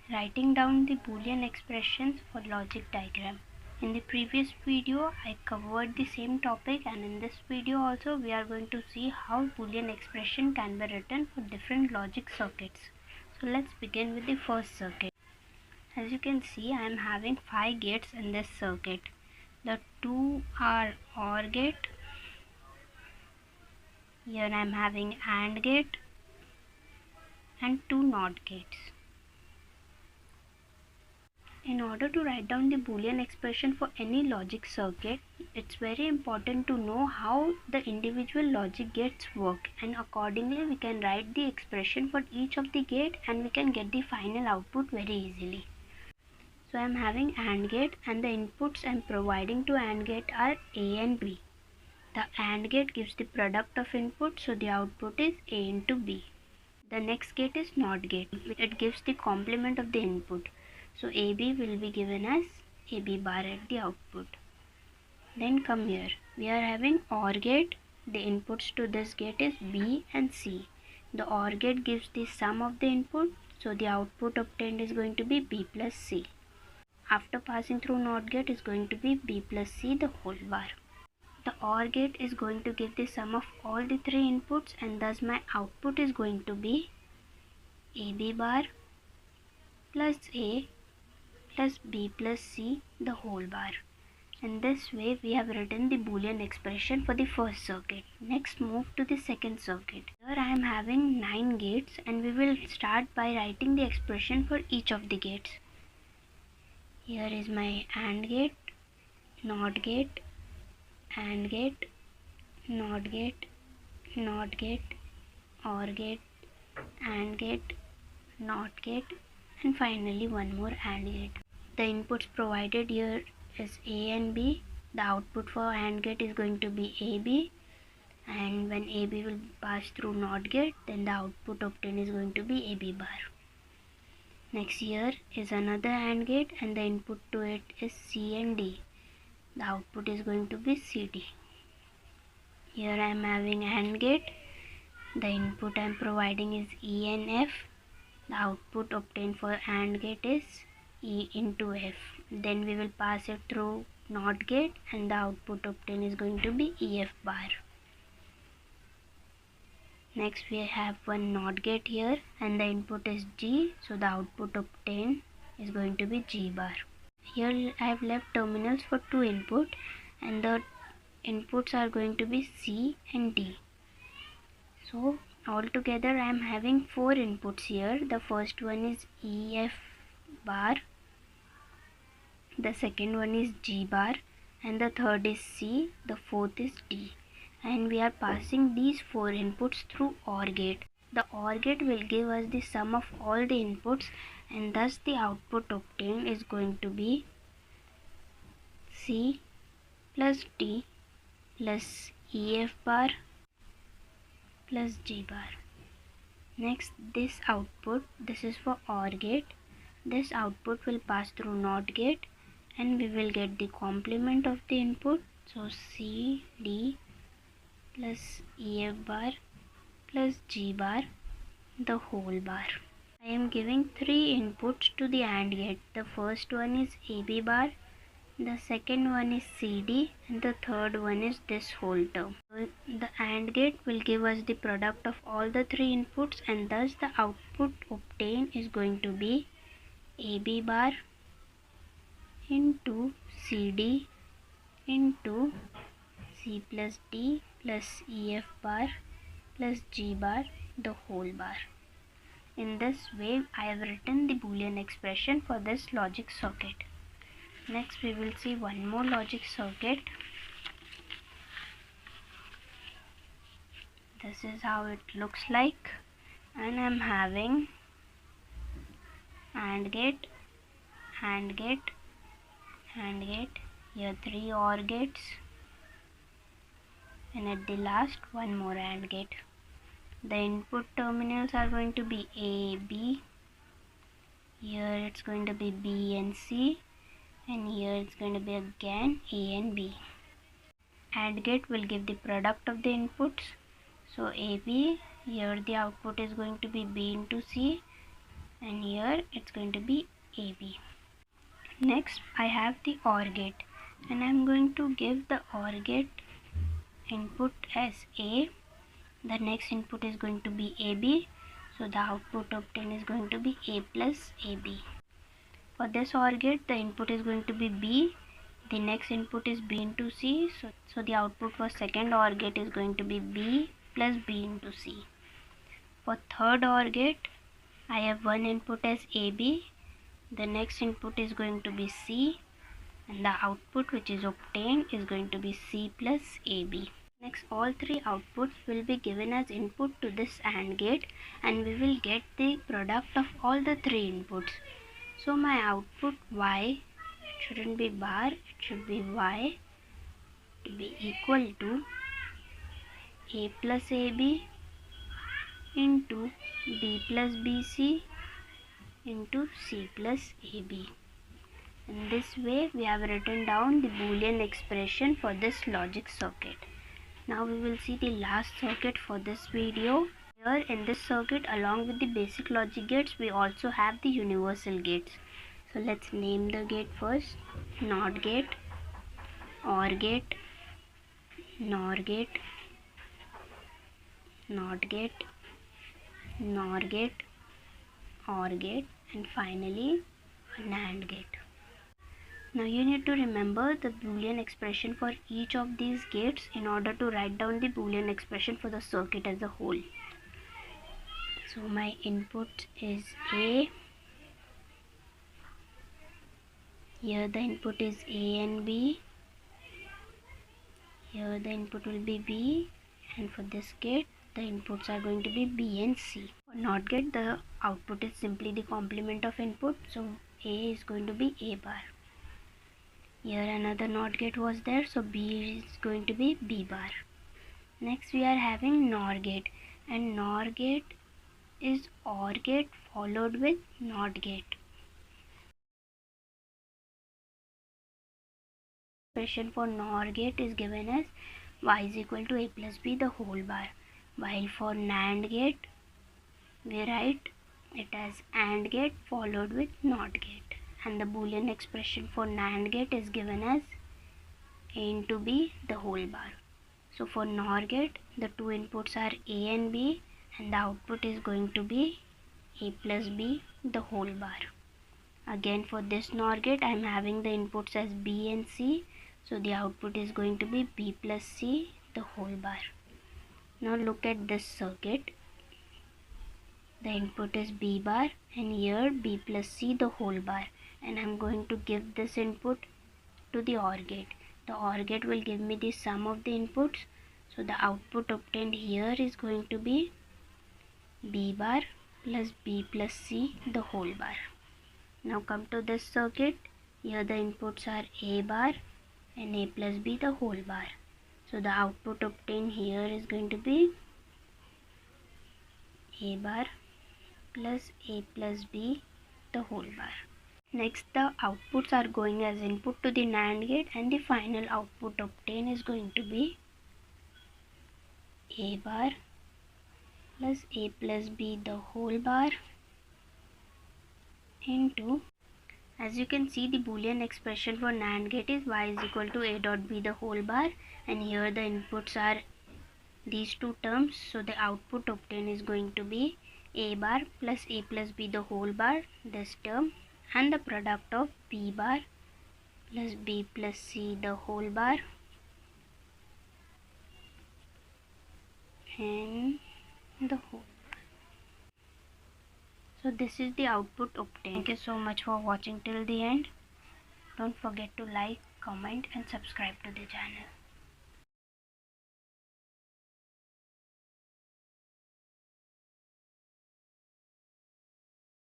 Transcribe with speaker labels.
Speaker 1: Writing down the Boolean expressions for logic diagram. In the previous video I covered the same topic, and in this video also we are going to see how Boolean expression can be written for different logic circuits. So let's begin with the first circuit. As you can see, I am having 5 gates in this circuit. The 2 are OR gate. Here I am having AND gate and 2 NOT gates. In order to write down the Boolean expression for any logic circuit, it's very important to know how the individual logic gates work, and accordingly we can write the expression for each of the gate and we can get the final output very easily. So I am having AND gate, and the inputs I am providing to AND gate are A and B. The AND gate gives the product of input, so the output is A into B. The next gate is NOT gate. It gives the complement of the input. So AB will be given as AB bar at the output. Then come here. We are having OR gate. The inputs to this gate is B and C. The OR gate gives the sum of the input. So the output obtained is going to be B plus C. After passing through NOT gate is going to be B plus C the whole bar. The OR gate is going to give the sum of all the 3 inputs, and thus my output is going to be AB bar plus A plus B plus C the whole bar. In this way we have written the Boolean expression for the first circuit. Next move to the second circuit. Here I am having 9 gates, and we will start by writing the expression for each of the gates. Here is my AND gate, NOT gate, AND gate, NOT gate, NOT gate, OR gate, AND gate, NOT gate, and finally one more AND gate. The inputs provided here is A and B. The output for AND gate is going to be AB, and when AB will pass through NOT gate, then the output obtained is going to be AB bar. Next here is another AND gate, and the input to it is C and D. The output is going to be CD. Here I am having AND gate. The input I am providing is E and F. The output obtained for AND gate is E into F. Then we will pass it through NOT gate, and the output obtained is going to be EF bar. Next we have one NOT gate here, and the input is G, so the output obtained is going to be G bar. Here I have left terminals for 2 input, and the inputs are going to be C and D. So altogether I am having 4 inputs here. The first one is EF bar, the second one is G bar, and the third is C, the fourth is D. And we are passing these 4 inputs through OR gate. The OR gate will give us the sum of all the inputs, and thus the output obtained is going to be C plus D plus EF bar plus G bar. Next, this output, this is for OR gate. This output will pass through NOT gate, and we will get the complement of the input. So C, D plus EF bar plus G bar the whole bar. I am giving 3 inputs to the AND gate. The first one is AB bar, the second one is CD, and the third one is this whole term. So the AND gate will give us the product of all the 3 inputs, and thus the output obtained is going to be AB bar into CD into C plus D plus EF bar plus G bar the whole bar. In this way I have written the Boolean expression for this logic circuit. Next we will see one more logic circuit. This is how it looks like, and I am having AND gate, AND gate, AND gate, here 3 OR gates, and at the last one more AND gate. The input terminals are going to be A, B, here it's going to be B and C, and here it's going to be again A and B. AND gate will give the product of the inputs. So AB, here the output is going to be B into C, and here it's going to be AB. Next I have the OR gate, and I'm going to give the OR gate input as A. The next input is going to be AB, so the output obtained is going to be A plus AB. For this OR gate, the input is going to be B. The next input is B into C, so the output for second OR gate is going to be B plus B into C. For third OR gate, I have one input as AB, the next input is going to be C, and the output which is obtained is going to be C plus AB. Next, all three outputs will be given as input to this AND gate, and we will get the product of all the three inputs. So my output Y, it shouldn't be bar, it should be Y, to be equal to A plus AB into B plus BC into C plus AB. In this way we have written down the Boolean expression for this logic circuit. Now we will see the last circuit for this video. Here in this circuit, along with the basic logic gates, we also have the universal gates. So let's name the gate first. NOT gate, OR gate, NOR gate, NOT gate, NOR gate, OR gate, and finally a NAND gate. Now you need to remember the Boolean expression for each of these gates in order to write down the Boolean expression for the circuit as a whole. So my input is A. Here the input is A and B. Here the input will be B, and for this gate the inputs are going to be B and C. For NOT gate, the output is simply the complement of input, so A is going to be A bar. Here another NOT gate was there, so B is going to be B bar. Next we are having NOR gate, and NOR gate is OR gate followed with NOT gate. Expression for NOR gate is given as Y is equal to A plus B the whole bar, while for NAND gate we write it as AND gate followed with NOT gate, and the Boolean expression for NAND gate is given as A into B the whole bar. So for NOR gate, the two inputs are A and B, and the output is going to be A plus B the whole bar. Again for this NOR gate, I am having the inputs as B and C, so the output is going to be B plus C the whole bar. Now look at this circuit. The input is B bar, and here B plus C the whole bar, and I am going to give this input to the OR gate. The OR gate will give me the sum of the inputs, so the output obtained here is going to be B bar plus B plus C the whole bar. Now come to this circuit. Here the inputs are A bar and A plus B the whole bar, so the output obtained here is going to be A bar plus A plus B the whole bar. Next the outputs are going as input to the NAND gate, and the final output obtained is going to be A bar plus A plus B the whole bar into, as you can see, the Boolean expression for NAND gate is Y is equal to A dot B the whole bar, and here the inputs are these two terms, so the output obtained is going to be A bar plus A plus B the whole bar, this term, and the product of B bar plus B plus C the whole bar and the whole bar. So this is the output obtained. Thank you so much for watching till the end. Don't forget to like, comment and subscribe to the channel.